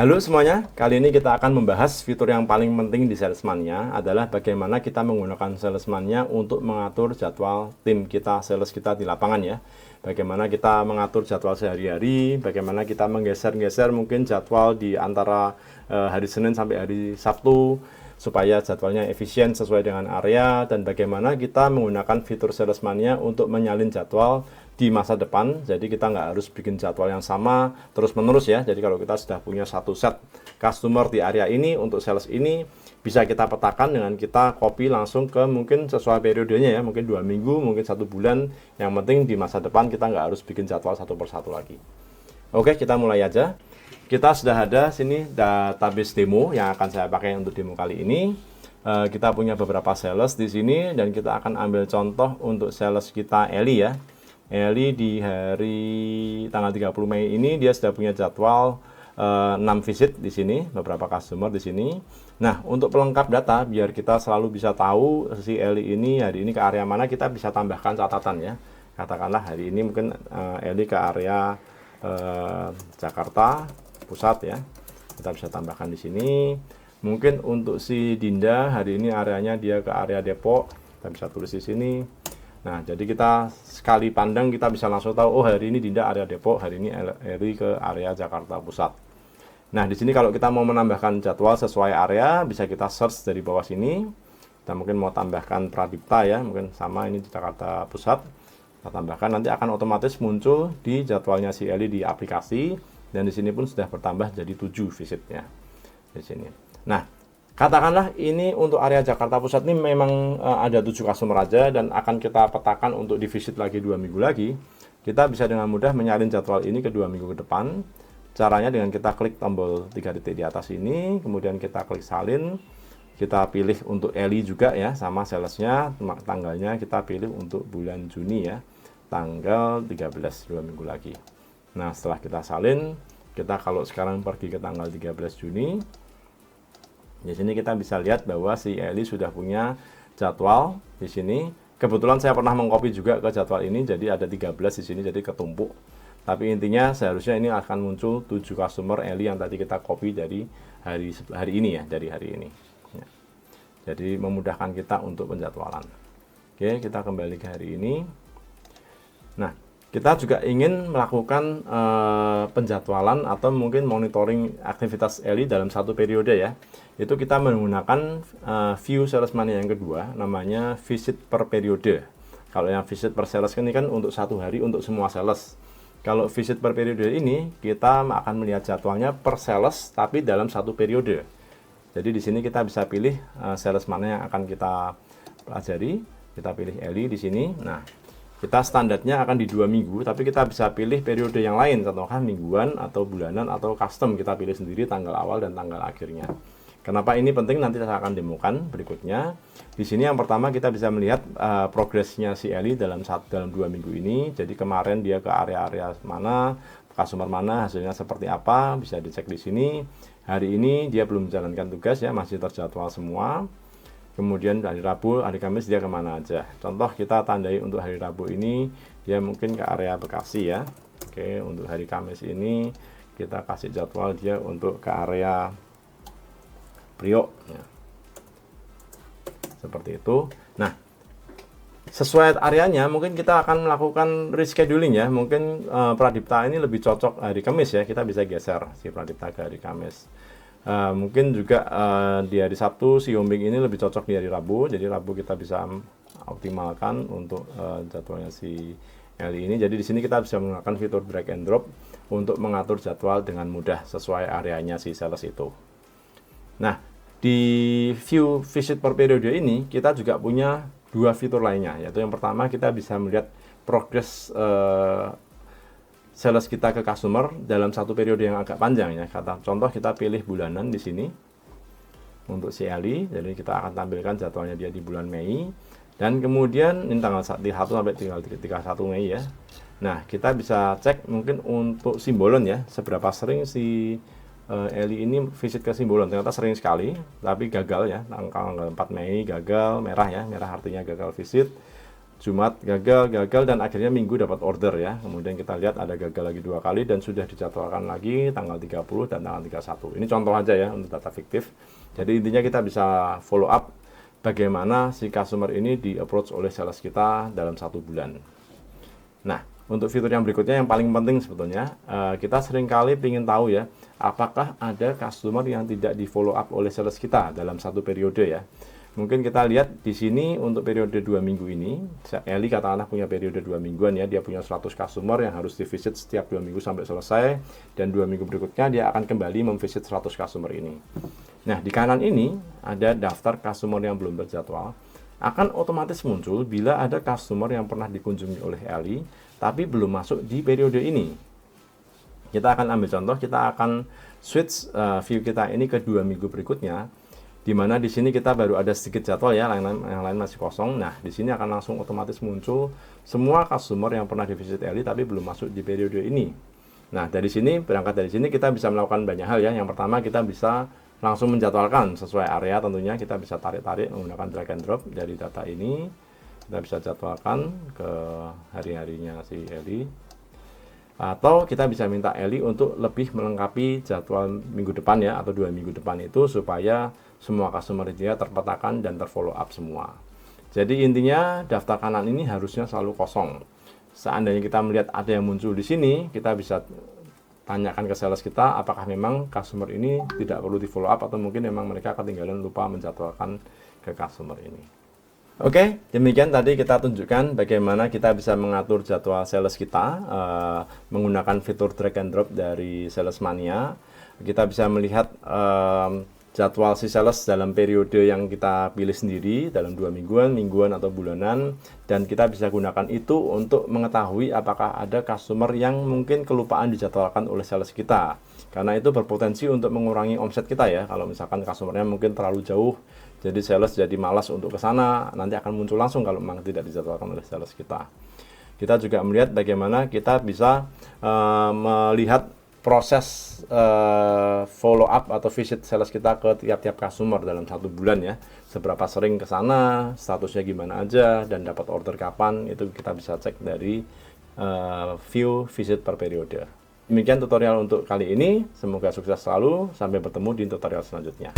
Halo semuanya, kali ini kita akan membahas fitur yang paling penting di salesman-nya adalah bagaimana kita menggunakan salesman-nya untuk mengatur jadwal tim kita, sales kita di lapangan ya. Bagaimana kita mengatur jadwal sehari-hari, bagaimana kita menggeser-geser mungkin jadwal di antara hari Senin sampai hari Sabtu, supaya jadwalnya efisien sesuai dengan area, dan bagaimana kita menggunakan fitur salesman-nya untuk menyalin jadwal di masa depan. Jadi kita nggak harus bikin jadwal yang sama terus menerus ya. Jadi kalau kita sudah punya satu set customer di area ini untuk sales ini, bisa kita petakan dengan kita copy langsung ke mungkin sesuai periodenya ya, mungkin 2 minggu, mungkin 1 bulan. Yang penting di masa depan kita nggak harus bikin jadwal satu persatu lagi. Oke, kita mulai aja. Kita sudah ada sini database demo yang akan saya pakai untuk demo kali ini. Kita punya beberapa sales di sini dan kita akan ambil contoh untuk sales kita Eli ya. Eli di hari tanggal 30 Mei ini dia sudah punya jadwal 6 visit di sini, beberapa customer di sini. Nah, untuk pelengkap data biar kita selalu bisa tahu si Eli ini hari ini ke area mana, kita bisa tambahkan catatan ya. Katakanlah hari ini mungkin Eli ke area Jakarta Pusat ya. Kita bisa tambahkan di sini. Mungkin untuk si Dinda hari ini areanya dia ke area Depok, kita bisa tulis di sini. Nah, jadi kita sekali pandang kita bisa langsung tahu, oh hari ini Dinda area Depok, hari ini Eli ke area Jakarta Pusat. Nah, di sini kalau kita mau menambahkan jadwal sesuai area, bisa kita search dari bawah sini. Kita mungkin mau tambahkan Pradipta ya, mungkin sama ini di Jakarta Pusat. Kita tambahkan, nanti akan otomatis muncul di jadwalnya si Eli di aplikasi, dan di sini pun sudah bertambah jadi 7 visitnya di sini. Nah, katakanlah ini untuk area Jakarta Pusat ini memang ada 7 customer aja dan akan kita petakan untuk di visit lagi 2 minggu lagi. Kita bisa dengan mudah menyalin jadwal ini ke 2 minggu ke depan. Caranya dengan kita klik tombol 3 titik di atas ini, kemudian kita klik salin. Kita pilih untuk Eli juga ya, sama salesnya, tanggalnya kita pilih untuk bulan Juni ya, tanggal 13, 2 minggu lagi. Nah, setelah kita salin, kita kalau sekarang pergi ke tanggal 13 Juni, di sini kita bisa lihat bahwa si Eli sudah punya jadwal di sini. Kebetulan saya pernah mengcopy juga ke jadwal ini, jadi ada 13 di sini, jadi ketumpuk. Tapi intinya seharusnya ini akan muncul 7 customer Eli yang tadi kita copy dari hari ini ya, dari hari ini. Ya. Jadi memudahkan kita untuk penjadwalan. Oke, kita kembali ke hari ini. Nah, kita juga ingin melakukan penjadwalan atau mungkin monitoring aktivitas Eli dalam satu periode ya. Itu kita menggunakan view salesman yang kedua, namanya visit per periode. Kalau yang visit per sales ini kan untuk satu hari untuk semua sales. Kalau visit per periode ini, kita akan melihat jadwalnya per sales tapi dalam satu periode. Jadi di sini kita bisa pilih sales mana yang akan kita pelajari. Kita pilih Eli di sini. Nah, kita standarnya akan di 2 minggu, tapi kita bisa pilih periode yang lain, contohnya mingguan atau bulanan atau custom, kita pilih sendiri tanggal awal dan tanggal akhirnya. Kenapa ini penting nanti saya akan demokan berikutnya. Di sini yang pertama kita bisa melihat progresnya si Eli dalam 2 minggu ini. Jadi kemarin dia ke area-area mana, customer mana, hasilnya seperti apa, bisa dicek di sini. Hari ini dia belum menjalankan tugas ya, masih terjadwal semua. Kemudian hari Rabu, hari Kamis dia kemana aja. Contoh kita tandai untuk hari Rabu ini, dia mungkin ke area Bekasi ya. Oke, untuk hari Kamis ini kita kasih jadwal dia untuk ke area Priok. Ya. Seperti itu. Nah, sesuai areanya mungkin kita akan melakukan rescheduling ya. Mungkin Pradipta ini lebih cocok hari Kamis ya. Kita bisa geser si Pradipta ke hari Kamis. Mungkin juga di hari Sabtu si Yombing ini lebih cocok di hari Rabu, jadi Rabu kita bisa optimalkan untuk jadwalnya si Eli ini. Jadi di sini kita bisa menggunakan fitur drag and drop untuk mengatur jadwal dengan mudah sesuai areanya si sales itu. Nah, di view visit per periode ini kita juga punya 2 fitur lainnya, yaitu yang pertama kita bisa melihat progres sales kita ke customer dalam satu periode yang agak panjang ya. Contoh kita pilih bulanan di sini untuk si Eli. Jadi kita akan tampilkan jadwalnya dia di bulan Mei. Dan kemudian ini tanggal 1 sampai 31 Mei ya. Nah, kita bisa cek mungkin untuk Simbolon ya, seberapa sering si Eli ini visit ke Simbolon. Ternyata sering sekali, tapi gagal ya. Tanggal 4 Mei gagal, merah ya, merah artinya gagal visit. Jumat gagal dan akhirnya Minggu dapat order ya. Kemudian kita lihat ada gagal lagi 2 kali dan sudah dijadwalkan lagi tanggal 30 dan tanggal 31. Ini contoh aja ya untuk data fiktif. Jadi intinya kita bisa follow up bagaimana si customer ini di approach oleh sales kita dalam 1 bulan. Nah, untuk fitur yang berikutnya yang paling penting sebetulnya, kita seringkali ingin tahu ya, apakah ada customer yang tidak di follow up oleh sales kita dalam satu periode ya. Mungkin kita lihat di sini untuk periode 2 minggu ini, Eli katakanlah punya periode 2 mingguan ya, dia punya 100 customer yang harus di visit setiap 2 minggu sampai selesai, dan 2 minggu berikutnya dia akan kembali memvisit 100 customer ini. Nah, di kanan ini ada daftar customer yang belum terjadwal, akan otomatis muncul bila ada customer yang pernah dikunjungi oleh Eli, tapi belum masuk di periode ini. Kita akan ambil contoh, kita akan switch view kita ini ke 2 minggu berikutnya, di mana di sini kita baru ada sedikit jadwal ya, yang lain masih kosong. Nah, di sini akan langsung otomatis muncul semua customer yang pernah divisit Eli tapi belum masuk di periode ini. Nah, berangkat dari sini kita bisa melakukan banyak hal ya. Yang pertama, kita bisa langsung menjadwalkan sesuai area tentunya. Kita bisa tarik-tarik menggunakan drag and drop dari data ini. Kita bisa jadwalkan ke hari-harinya si Eli. Atau kita bisa minta Eli untuk lebih melengkapi jadwal minggu depan ya, atau 2 minggu depan itu, supaya semua customer dia terpetakan dan terfollow up semua. Jadi intinya daftar kanan ini harusnya selalu kosong. Seandainya kita melihat ada yang muncul di sini, kita bisa tanyakan ke sales kita apakah memang customer ini tidak perlu di follow up, atau mungkin memang mereka ketinggalan lupa menjadwalkan ke customer ini. Oke, demikian tadi kita tunjukkan bagaimana kita bisa mengatur jadwal sales kita menggunakan fitur drag and drop dari Salesmania. Kita bisa melihat jadwal si sales dalam periode yang kita pilih sendiri, dalam 2 mingguan atau bulanan, dan kita bisa gunakan itu untuk mengetahui apakah ada customer yang mungkin kelupaan dijadwalkan oleh sales kita. Karena itu berpotensi untuk mengurangi omset kita ya, kalau misalkan customernya mungkin terlalu jauh, jadi sales jadi malas untuk ke sana, nanti akan muncul langsung kalau memang tidak dijadwalkan oleh sales kita. Kita juga melihat bagaimana kita bisa melihat proses follow up atau visit sales kita ke tiap-tiap customer dalam 1 bulan ya. Seberapa sering ke sana, statusnya gimana aja, dan dapat order kapan, itu kita bisa cek dari view visit per periode. Demikian tutorial untuk kali ini, semoga sukses selalu, sampai bertemu di tutorial selanjutnya.